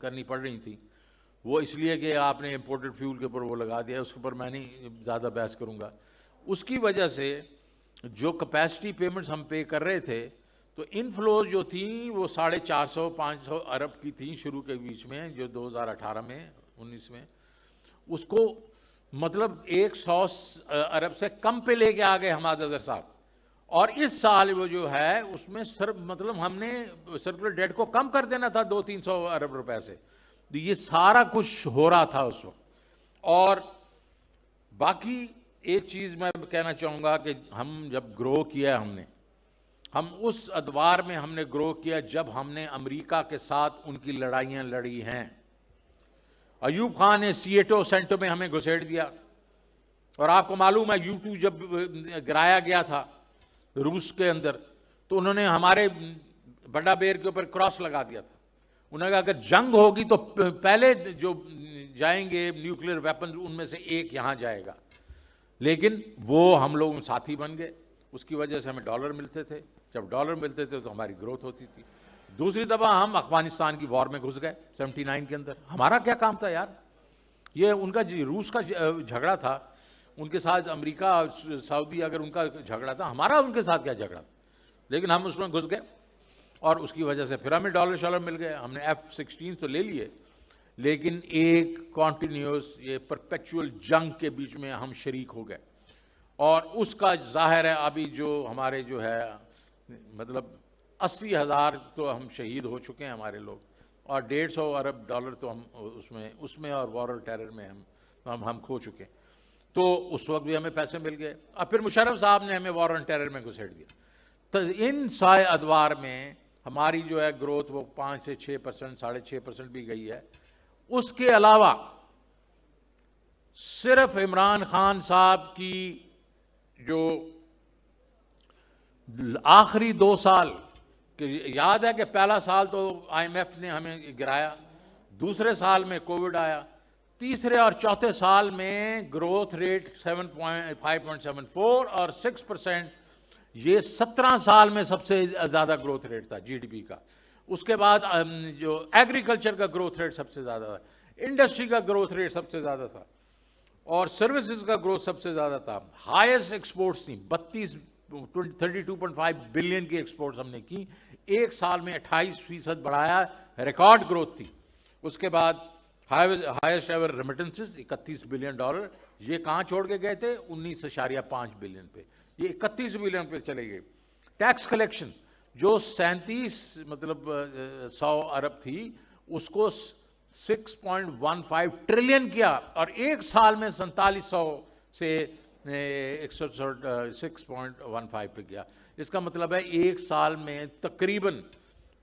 करनी पड़ रही थी, वो इसलिए कि आपने इंपोर्टेड फ्यूल के ऊपर वो लगा दिया, उसके ऊपर मैं नहीं ज़्यादा बहस करूँगा। उसकी वजह से जो कैपेसिटी पेमेंट्स हम पे कर रहे थे, तो इनफ्लोज जो थी वो 450-500 अरब की थी शुरू के बीच में, जो 2018 में 19 में, उसको मतलब 100 अरब से कम पे लेके आ गए हमाद अजहर साहब। और इस साल वो जो है उसमें मतलब हमने सर्कुलर डेट को कम कर देना था 200-300 अरब रुपए से। तो ये सारा कुछ हो रहा था उस वक्त। और बाकी एक चीज मैं कहना चाहूंगा कि हम जब ग्रो किया हम उस अदवार में हमने ग्रो किया जब हमने अमेरिका के साथ उनकी लड़ाइयां लड़ी हैं। अयूब खान ने सिएटो सेंटो में हमें घुसेड़ दिया, और आपको मालूम है U2 जब गिराया गया था रूस के अंदर, तो उन्होंने हमारे बड़ा बेर के ऊपर क्रॉस लगा दिया था। उन्होंने कहा अगर जंग होगी तो पहले जो जाएंगे न्यूक्लियर वेपन उनमें से एक यहां जाएगा। लेकिन वो हम लोग साथी बन गए, उसकी वजह से हमें डॉलर मिलते थे, जब डॉलर मिलते थे तो हमारी ग्रोथ होती थी। दूसरी दफा हम अफगानिस्तान की वॉर में घुस गए 79 के अंदर। हमारा क्या काम था यार, ये उनका रूस का झगड़ा था, उनके साथ अमेरिका सऊदी अगर उनका झगड़ा था, हमारा उनके साथ क्या झगड़ा था। लेकिन हम उसमें घुस गए और उसकी वजह से फिर हमें डॉलर शॉलर मिल गए। हमने F-16 तो ले लिए, लेकिन एक कॉन्टिन्यूस ये परपेचुअल जंग के बीच में हम शरीक हो गए। और उसका जाहिर है अभी जो हमारे जो है मतलब 80,000 तो हम शहीद हो चुके हैं हमारे लोग, और 150 अरब डॉलर तो हम उसमें और वॉर और टेरर में हम खो चुके हैं। तो उस वक्त भी हमें पैसे मिल गए, और फिर मुशर्रफ साहब ने हमें वॉर ऑन टेरर में घुसेड़ दिया। तो इन सारे अदवार में हमारी जो है ग्रोथ वो 5 से 6%, 6.5% भी गई है। उसके अलावा सिर्फ इमरान खान साहब की जो आखिरी 2 साल, याद है कि पहला साल तो IMF ने हमें गिराया, दूसरे साल में कोविड आया, तीसरे और चौथे साल में ग्रोथ रेट 5.74 और 6%, ये 17 साल में सबसे ज्यादा ग्रोथ रेट था GDP का। उसके बाद जो एग्रीकल्चर का ग्रोथ रेट सबसे ज्यादा था, इंडस्ट्री का ग्रोथ रेट सबसे ज्यादा था, और सर्विसेज का ग्रोथ सबसे ज्यादा था। हाईएस्ट एक्सपोर्ट्स थी, 32.5 बिलियन की एक्सपोर्ट्स हमने की एक साल में, 28% बढ़ाया, रिकॉर्ड ग्रोथ थी। उसके बाद highest ever remittances 31 billion dollar, ये कहां छोड़ के गए थे 19.5 बिलियन पे, ये 31 बिलियन पे चले गए। टैक्स कलेक्शन जो 37 मतलब 100 अरब थी, उसको 6.15 ट्रिलियन किया, और एक साल में 4700 से 6.15 पे गया। इसका मतलब है एक साल में तकरीबन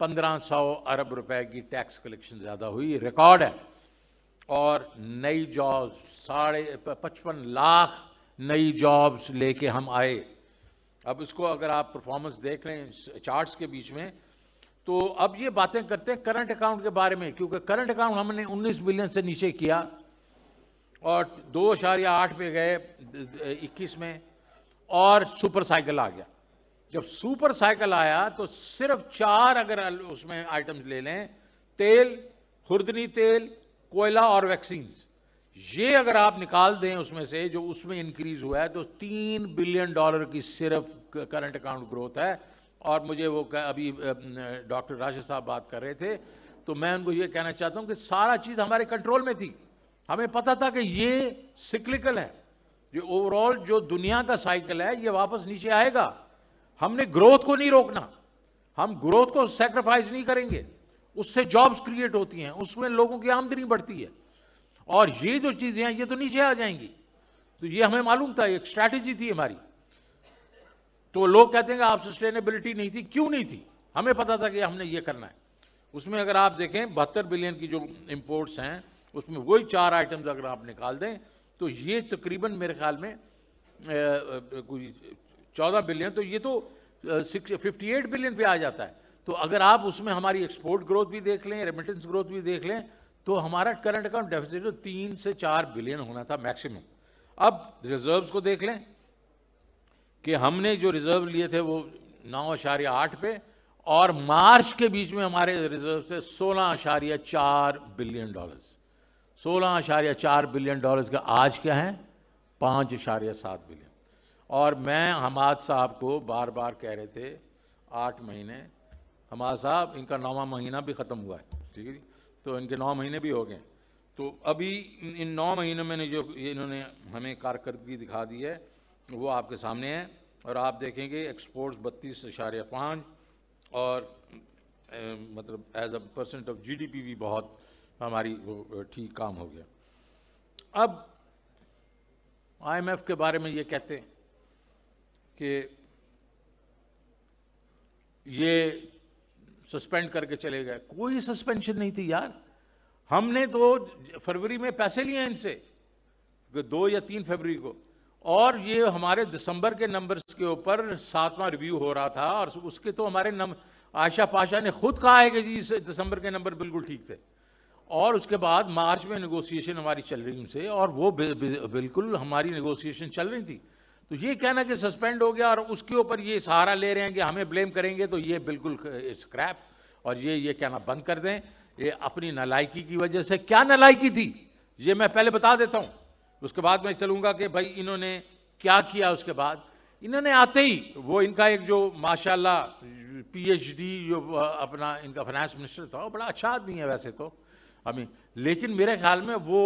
1500 अरब रुपए की टैक्स कलेक्शन ज्यादा हुई, रिकॉर्ड है। और नई जॉब्स 55 लाख नई जॉब्स लेके हम आए। अब इसको अगर आप परफॉर्मेंस देख लें चार्ट्स के बीच में, तो अब ये बातें करते हैं करंट अकाउंट के बारे में, क्योंकि करंट अकाउंट हमने 19 बिलियन से नीचे किया और 2.8 पे गए 21 में, और सुपर साइकिल आ गया। जब सुपर साइकिल आया तो सिर्फ 4 अगर उसमें आइटम्स ले लें, तेल, खुर्दनी तेल, कोयला और वैक्सीन, ये अगर आप निकाल दें उसमें से जो उसमें इंक्रीज हुआ है, तो 3 बिलियन डॉलर की सिर्फ करंट अकाउंट ग्रोथ है। और मुझे वो अभी डॉक्टर राशिद साहब बात कर रहे थे, तो मैं उनको ये कहना चाहता हूं कि सारा चीज हमारे कंट्रोल में थी। हमें पता था कि ये सिक्लिकल है, जो ओवरऑल जो दुनिया का साइकिल है ये वापस नीचे आएगा। हमने ग्रोथ को नहीं रोकना, हम ग्रोथ को सैक्रिफाइस नहीं करेंगे, उससे जॉब्स क्रिएट होती हैं, उसमें लोगों की आमदनी बढ़ती है, और ये जो चीजें हैं ये तो नीचे आ जाएंगी। तो ये हमें मालूम था, एक स्ट्रैटेजी थी हमारी। तो लोग कहते हैं कि आप सस्टेनेबिलिटी नहीं थी, क्यों नहीं थी, हमें पता था कि हमने ये करना है। उसमें अगर आप देखें 72 बिलियन की जो इंपोर्ट्स हैं, उसमें वही 4 आइटम्स अगर आप निकाल दें, तो ये तकरीबन मेरे ख्याल में 14 बिलियन, तो ये तो 58 बिलियन पे आ जाता है। तो अगर आप उसमें हमारी एक्सपोर्ट ग्रोथ भी देख लें, रेमिटेंस ग्रोथ भी देख लें, तो हमारा करंट अकाउंट डेफिसिट 3 से 4 बिलियन होना था मैक्सिमम। अब रिजर्व्स को देख लें कि हमने जो रिजर्व लिए थे वो 9.8 पे, और मार्च के बीच में हमारे रिजर्व से 16.4 बिलियन डॉलर, 16.4 बिलियन डॉलर का आज क्या है 5.7 बिलियन। और मैं हमाद साहब को बार बार कह रहे थे 8 महीने, हमाद साहब इनका 9वां महीना भी ख़त्म हुआ है, ठीक है जी, तो इनके 9 महीने भी हो गए। तो अभी इन 9 महीनों में जो इन्होंने हमें कारकर्दगी दिखा दी है वो आपके सामने है। और आप देखेंगे एक्सपोर्ट्स 32.5 और मतलब as a percent of GDP भी बहुत हमारी ठीक काम हो गया। अब आईएमएफ के बारे में ये कहते हैं कि ये सस्पेंड करके चले गए, कोई सस्पेंशन नहीं थी यार। हमने तो फरवरी में पैसे लिए इनसे 2 या 3 फरवरी को, और ये हमारे दिसंबर के नंबर्स के ऊपर 7वां रिव्यू हो रहा था और उसके तो हमारे आशा पाशा ने खुद कहा है कि जी दिसंबर के नंबर बिल्कुल ठीक थे। और उसके बाद मार्च में नेगोशिएशन हमारी चल रही उनसे और वो बिल्कुल हमारी नेगोशिएशन चल रही थी। तो ये कहना कि सस्पेंड हो गया और उसके ऊपर ये सहारा ले रहे हैं कि हमें ब्लेम करेंगे, तो ये बिल्कुल स्क्रैप। और ये कहना बंद कर दें, ये अपनी नालायकी की वजह से। क्या नालायकी थी ये मैं पहले बता देता हूं, उसके बाद मैं चलूंगा कि भाई इन्होंने क्या किया। उसके बाद इन्होंने आते ही वो इनका एक जो माशाल्लाह पीएचडी जो अपना इनका फाइनेंस मिनिस्टर था, वो बड़ा अच्छा आदमी है वैसे तो हमें, लेकिन मेरे ख्याल में वो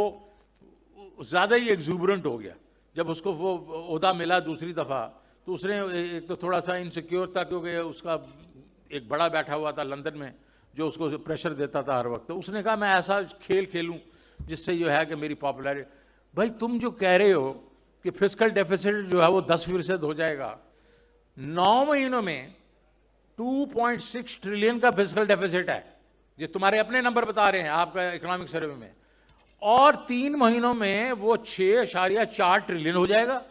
ज्यादा ही एग्जूबरेंट हो गया। जब उसको वो ओहदा मिला दूसरी दफा तो उसने एक तो थोड़ा सा इनसिक्योर था क्योंकि उसका एक बड़ा बैठा हुआ था लंदन में जो उसको प्रेशर देता था हर वक्त। तो उसने कहा मैं ऐसा खेल खेलूं जिससे जो है कि मेरी पॉपुलैरिटी। भाई तुम जो कह रहे हो कि फिस्कल डेफिसिट जो है वो 10% हो जाएगा, 9 महीनों में 2.6 ट्रिलियन का फिस्कल डेफिसिट है, ये तुम्हारे अपने नंबर बता रहे हैं आपका इकोनॉमिक सर्वे में, और 3 महीनों में वो 6.4 ट्रिलियन हो जाएगा,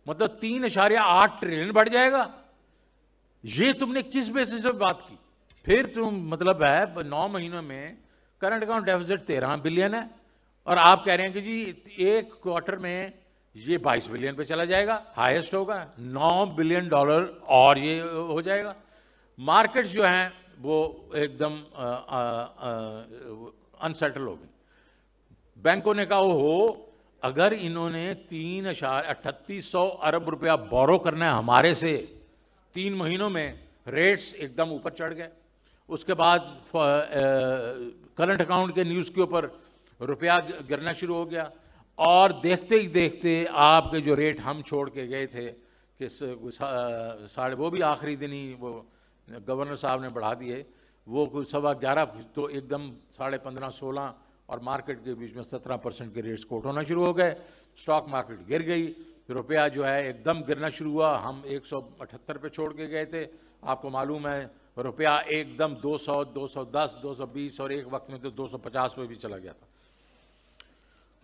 मतलब 3.8 ट्रिलियन बढ़ जाएगा। ये तुमने किस बेसिस पे बात की? फिर तुम मतलब है 9 महीनों में करंट अकाउंट डेफिसिट 13 बिलियन है और आप कह रहे हैं कि जी एक क्वार्टर में ये 22 बिलियन पे चला जाएगा, हाईएस्ट होगा, 9 बिलियन डॉलर और ये हो जाएगा। मार्केट्स जो हैं वो एकदम अनसेटल हो गई। बैंकों ने कहा हो अगर इन्होंने 3,3800 अरब रुपया बोरो करना है हमारे से 3 महीनों में, रेट्स एकदम ऊपर चढ़ गए। उसके बाद करंट अकाउंट के न्यूज़ के ऊपर रुपया गिरना शुरू हो गया और देखते ही देखते आपके जो रेट हम छोड़ के गए थे कि साढ़े, वो भी आखिरी दिन ही वो गवर्नर साहब ने बढ़ा दिए, वो कुछ 11.25 तो एकदम 15.5-16 और मार्केट के बीच में 17% के रेट्स कोट होना शुरू हो गए। स्टॉक मार्केट गिर गई, रुपया जो है एकदम गिरना शुरू हुआ। हम 178 पे छोड़ के गए थे, आपको मालूम है रुपया एकदम 200, 210, 220 और एक वक्त में तो 250 पे भी चला गया था।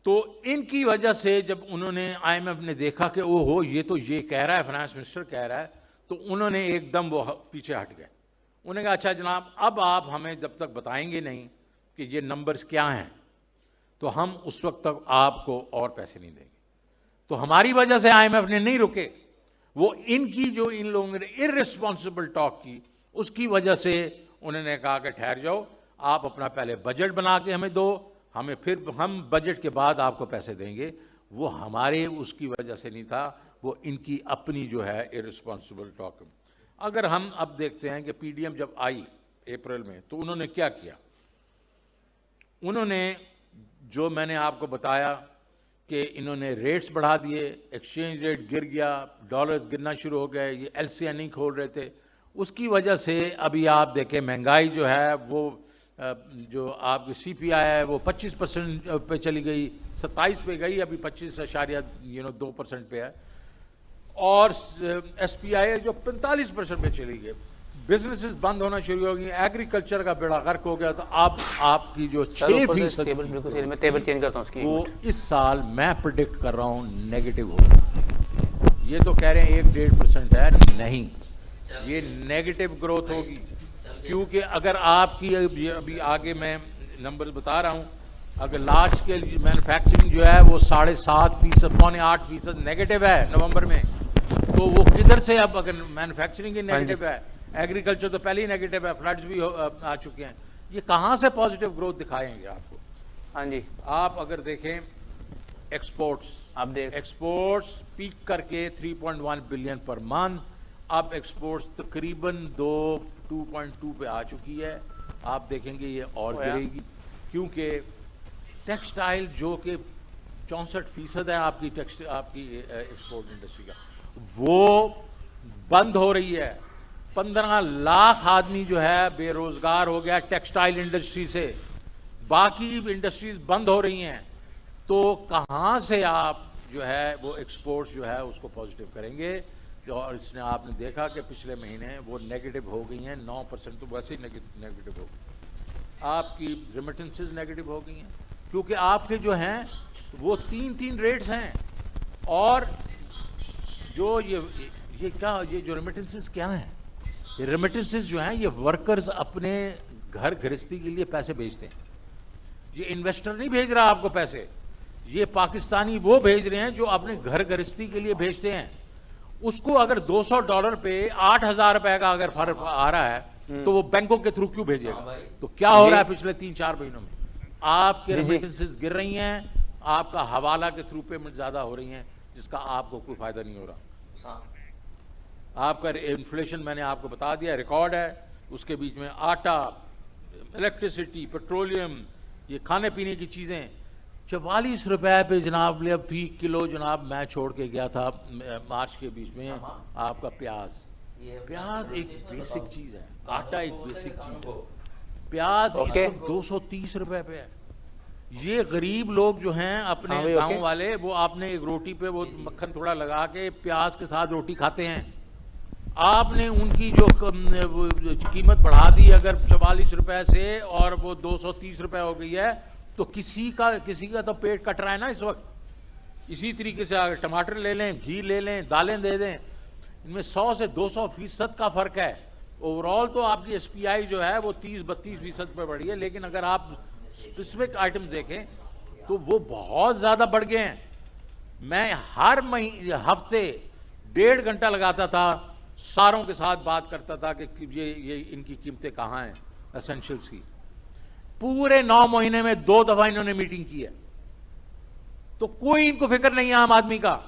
तो इनकी वजह से जब उन्होंने आईएमएफ ने देखा कि ओहो ये तो ये कह रहा है, फाइनेंस मिनिस्टर कह रहा है, तो उन्होंने एकदम वो पीछे हट गए। उन्होंने कहा अच्छा जनाब अब आप हमें जब तक बताएंगे नहीं कि ये नंबर्स क्या हैं तो हम उस वक्त तक आपको और पैसे नहीं देंगे। तो हमारी वजह से आईएमएफ ने नहीं रुके, वो इनकी जो इन लोगों ने इररिस्पॉन्सिबल टॉक की उसकी वजह से उन्होंने कहा कि ठहर जाओ, आप अपना पहले बजट बना के हमें दो, हमें फिर हम बजट के बाद आपको पैसे देंगे। वो हमारे उसकी वजह से नहीं था, वो इनकी अपनी जो है इररिस्पॉन्सिबल टॉक। अगर हम अब देखते हैं कि पीडीएम जब आई अप्रैल में तो उन्होंने क्या किया, उन्होंने जो मैंने आपको बताया कि इन्होंने रेट्स बढ़ा दिए, एक्सचेंज रेट गिर गया, डॉलर्स गिरना शुरू हो गए, ये एलसीआई नहीं खोल रहे थे, उसकी वजह से अभी आप देखें महंगाई जो है वो जो आपकी सीपीआई है वो 25% पे चली गई, 27 पे गई, अभी 25.2% पे है, और एसपीआई जो 45% पे चली गई। बिजनेसेस बंद होना शुरू हो गई, एग्रीकल्चर का बेड़ा गर्क हो गया। तो अब आपकी जो 6% मैं टेबल चेंज करता हूं उसकी, वो इस साल मैं प्रिडिक्ट कर रहा हूं नेगेटिव होगी। ये तो कह रहे हैं 1-1.5% है, नहीं, ये नेगेटिव ग्रोथ होगी, क्योंकि अगर आपकी अभी आगे मैं नंबर्स बता रहा हूं, अगर लार्ज स्केल मैन्युफैक्चरिंग जो है वो 7.5%, 7.8% नेगेटिव है नवंबर में, तो वो किधर से अब अगर मैन्युफैक्चरिंग ही नेगेटिव है एग्रीकल्चर तो पहले ही नेगेटिव है, फ्लड्स भी आ चुके हैं। ये कहां से पॉजिटिव ग्रोथ दिखाएंगे आपको? हाँ जी, आप अगर देखें एक्सपोर्ट्स, आप देख एक्सपोर्ट्स पीक करके 3.1 बिलियन पर मंथ, अब एक्सपोर्ट्स तकरीबन 2.2 पे आ चुकी है। आप देखेंगे ये और गिरेगी, क्योंकि टेक्सटाइल जो कि 64% है आपकी एक्सपोर्ट इंडस्ट्री का, वो बंद हो रही है। 15 लाख आदमी जो है बेरोजगार हो गया टेक्सटाइल इंडस्ट्री से, बाकी इंडस्ट्रीज बंद हो रही हैं। तो कहां से आप जो है वो एक्सपोर्ट्स जो है उसको पॉजिटिव करेंगे? और इसने आपने देखा कि पिछले महीने वो नेगेटिव हो गई हैं, 9% तो वैसे ही नेगेटिव हो गई। आपकी रेमिटेंसेस नेगेटिव हो गई हैं, क्योंकि आपके जो हैं वो 3 रेट्स हैं। और जो ये जो रेमिटेंसेस क्या हैं, ये रेमिटेंसेस जो हैं ये वर्कर्स अपने घर गृहस्थी के लिए पैसे भेजते हैं। ये इन्वेस्टर नहीं भेज रहा आपको पैसे, ये पाकिस्तानी वो भेज रहे हैं जो अपने घर गृहस्थी के लिए भेजते हैं। उसको अगर $200 पे 8,000 रुपए का अगर फर्क आ रहा है तो वो बैंकों के थ्रू क्यों भेजेगा? तो क्या हो रहा है पिछले 3-4 महीनों में? आपके रेमिटेंसेस गिर रही हैं, आपका हवाला के थ्रू पेमेंट ज्यादा हो रही हैं, जिसका आपको कोई फायदा नहीं हो रहा। आपका इन्फ्लेशन मैंने आपको बता दिया, रिकॉर्ड है। उसके बीच में आटा, इलेक्ट्रिसिटी, पेट्रोलियम, ये खाने पीने की चीजें 44 रुपए पे जनाब ले फी किलो जनाब मैं छोड़ के गया था मार्च के बीच में। आपका प्याज एक बेसिक चीज है, आटा एक बेसिक चीज है, प्याज 230 रुपए पे है। ये गरीब लोग जो हैं अपने गांव वाले, वो आपने एक रोटी पे वो मक्खन थोड़ा लगा के प्याज के साथ रोटी खाते हैं। आपने उनकी जो कीमत बढ़ा दी अगर 44 रुपए से और वो 230 रुपए हो गई है, तो किसी का तो पेट कट रहा है ना इस वक्त। इसी तरीके से अगर टमाटर ले लें, घी ले लें, दालें दे दें, इनमें 100 से 200% का फर्क है। ओवरऑल तो आपकी एसपीआई जो है वो 30-32% पे बढ़ी है, लेकिन अगर आप स्पेसिफिक आइटम्स देखें तो वो बहुत ज्यादा बढ़ गए हैं। मैं हर हफ्ते 1.5 घंटा लगाता था, सारों के साथ बात करता था कि ये इनकी कीमतें कहां हैं एसेंशियल्स की। पूरे 9 महीने में 2 दफा इन्होंने मीटिंग की है, तो कोई इनको फिक्र नहीं है आम आदमी का।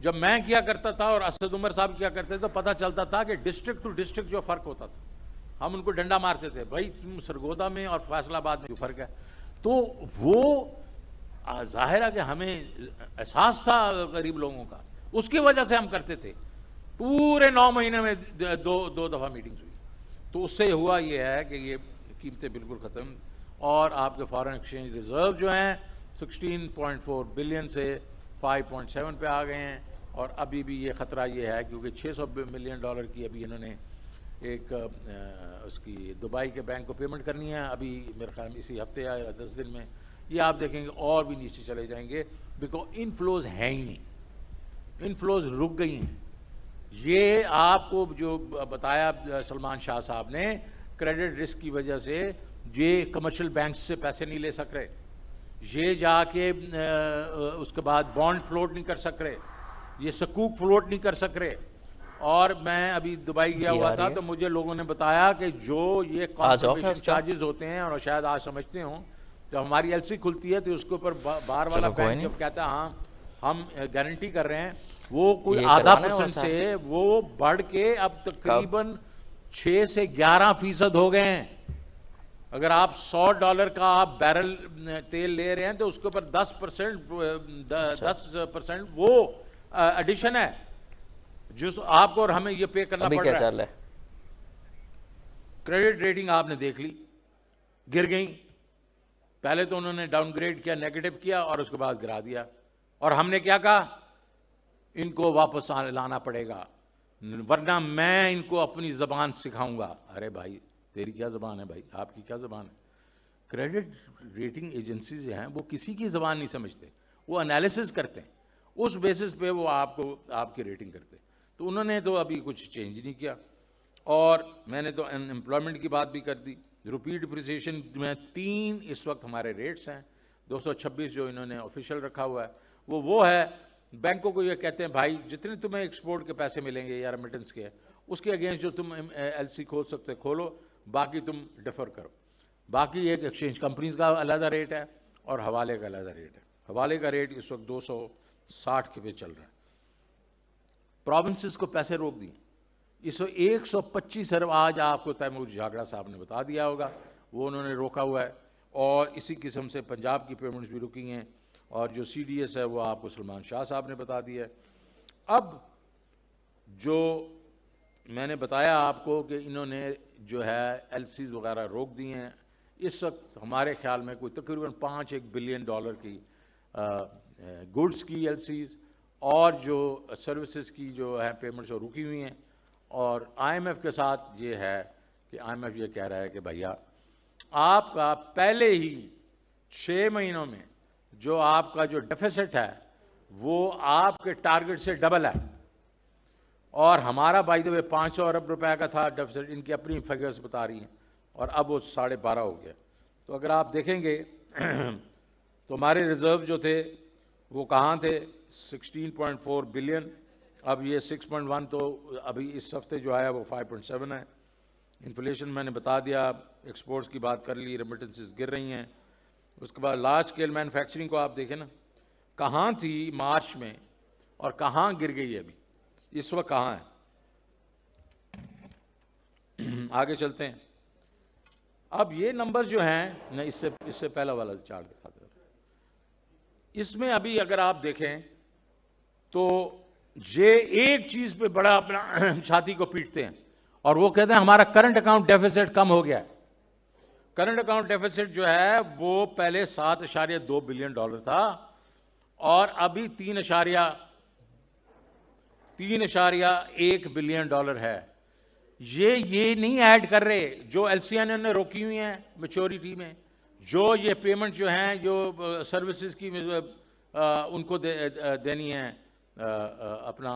जब मैं किया करता था और असद उमर साहब किया करते थे तो पता चलता था कि डिस्ट्रिक्ट टू डिस्ट्रिक्ट जो फर्क होता था, हम उनको डंडा मारते थे, भाई तुम सरगोदा में और फैसलाबाद में जो फर्क है। तो वो जाहिर है कि हमें एहसास था गरीब लोगों का, उसकी वजह से हम करते थे। पूरे 9 महीने में दो दफा मीटिंग्स हुई। तो उससे हुआ ये है कि ये कीमतें बिल्कुल खत्म, और आपके फॉरेन एक्सचेंज रिजर्व जो हैं 16.4 बिलियन से 5.7 पे आ गए हैं। और अभी भी ये खतरा ये है क्योंकि $600 मिलियन की अभी इन्होंने एक उसकी दुबई के बैंक को पेमेंट करनी है, अभी मेरे ख्याल इसी हफ्ते या 10 दिन में। ये आप देखेंगे और भी नीचे चले जाएंगे, बिकॉज इनफ्लोज हैं ही नहीं, इनफ्लोज रुक गई हैं। ये आपको जो बताया सलमान शाह साहब ने, क्रेडिट रिस्क की वजह से ये कमर्शियल बैंक से पैसे नहीं ले सक रहे, ये जाके उसके बाद बॉन्ड फ्लोट नहीं कर सक रहे, ये सकूक फ्लोट नहीं कर सक रहे। और मैं अभी दुबई गया हुआ था तो मुझे लोगों ने बताया कि जो ये कॉन्फर्मेशन चार्जेस होते हैं, और शायद आज समझते हो, जब हमारी एलसी खुलती है तो उसके ऊपर बार वाला बैंक जब कहता है हाँ हम गारंटी कर रहे हैं, वो कोई आधा % से वो बढ़ के अब तकरीबन 6 से 11% हो गए हैं। अगर आप $100 का आप बैरल तेल ले रहे हैं तो उसके ऊपर 10% वो एडिशन है जो आपको और हमें ये पे करना पड़ रहा है। क्रेडिट रेटिंग आपने देख ली, गिर गई। पहले तो उन्होंने डाउनग्रेड किया, नेगेटिव किया, और उसके बाद गिरा दिया। और हमने क्या कहा, इनको वापस लाना पड़ेगा वरना मैं इनको अपनी जबान सिखाऊंगा। अरे भाई तेरी क्या जबान है भाई, आपकी क्या जबान है? क्रेडिट रेटिंग एजेंसी जो हैं वो किसी की जबान नहीं समझते, वो एनालिसिस करते हैं, उस बेसिस पे वो आपको आपकी रेटिंग करते हैं। तो उन्होंने तो अभी कुछ चेंज नहीं किया। और मैंने तो अनएम्प्लॉयमेंट की बात भी कर दी। रुपी डिप्रिसिएशन में 3 इस वक्त हमारे रेट्स हैं, 226 जो इन्होंने ऑफिशियल रखा हुआ है वो है बैंकों को ये कहते हैं भाई जितने तुम्हें एक्सपोर्ट के पैसे मिलेंगे या रेमिटेंस के, उसके अगेंस्ट जो तुम एलसी खोल सकते खोलो, बाकी तुम डिफर करो। बाकी एक एक्सचेंज कंपनीज का अलग रेट है और हवाले का अलग रेट है। हवाले का रेट इस वक्त 260 के पे चल रहा है। प्रोविंसेस को पैसे रोक दिए, इस 125 अरब आज आपको तैमूर झागड़ा साहब ने बता दिया होगा, वो उन्होंने रोका हुआ है। और इसी किस्म से पंजाब की पेमेंट्स भी रुकी हैं, और जो CDS है वो आपको सलमान शाह साहब ने बता दिया है। अब जो मैंने बताया आपको कि इन्होंने जो है LCs वगैरह रोक दी हैं, इस वक्त हमारे ख्याल में कोई तकरीबन 5-1 बिलियन डॉलर की गुड्स की LCs और जो सर्विसेज की जो है पेमेंट्स वो रुकी हुई हैं। और IMF के साथ ये है कि IMF ये कह रहा है कि भैया आपका पहले ही 6 महीनों में जो आपका जो डेफिसिट है वो आपके टारगेट से डबल है, और हमारा बाय द वे 500 अरब रुपए का था डेफिसिट, इनकी अपनी फिगर्स बता रही हैं, और अब वो 12.5 हो गया। तो अगर आप देखेंगे तो हमारे रिजर्व जो थे वो कहाँ थे, 16.4 बिलियन, अब ये 6.1, तो अभी इस हफ्ते जो आया वो 5.7 है। इन्फ्लेशन मैंने बता दिया, एक्सपोर्ट्स की बात कर ली, रेमिटेंसेस गिर रही हैं। उसके बाद लार्ज स्केल मैन्युफैक्चरिंग को आप देखें ना, कहाँ थी मार्च में और कहाँ गिर गई है अभी, इस वक्त कहाँ है। आगे चलते हैं। अब ये नंबर जो हैं ना, इससे पहला वाला चार्ट दिखाते हैं। इसमें अभी अगर आप देखें तो ये एक चीज पे बड़ा अपना छाती को पीटते हैं, और वो कहते हैं हमारा करंट अकाउंट डेफिसिट कम हो गया है। करंट अकाउंट डेफिसिट जो है वो पहले 7.2 बिलियन डॉलर था, और अभी 3.1 बिलियन डॉलर है। ये नहीं ऐड कर रहे जो LCN ने रोकी हुई हैं मैच्योरिटी में, जो ये पेमेंट जो हैं जो सर्विसेज की उनको देनी है अपना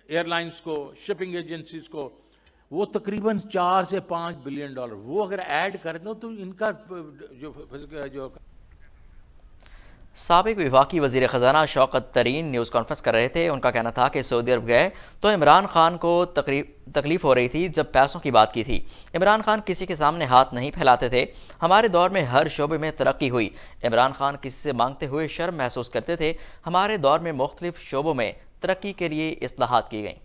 एयरलाइंस को, शिपिंग एजेंसीज को, वो तकरीबन 4 से 5 बिलियन डॉलर, वो अगर ऐड कर दो तो इनका जो साबिक वफाकी वज़ीर ख़जाना शौकत तरीन न्यूज़ कॉन्फ्रेंस कर रहे थे। उनका कहना था कि सऊदी अरब गए तो इमरान खान को तकलीफ हो रही थी जब पैसों की बात की थी। इमरान खान किसी के सामने हाथ नहीं फैलाते थे। हमारे दौर में हर शोबे में तरक्की हुई। इमरान खान किसी से मांगते हुए शर्म महसूस करते थे। हमारे दौर में मुख्तलिफ शोबों में तरक्की के लिए इस्लाहात की गई।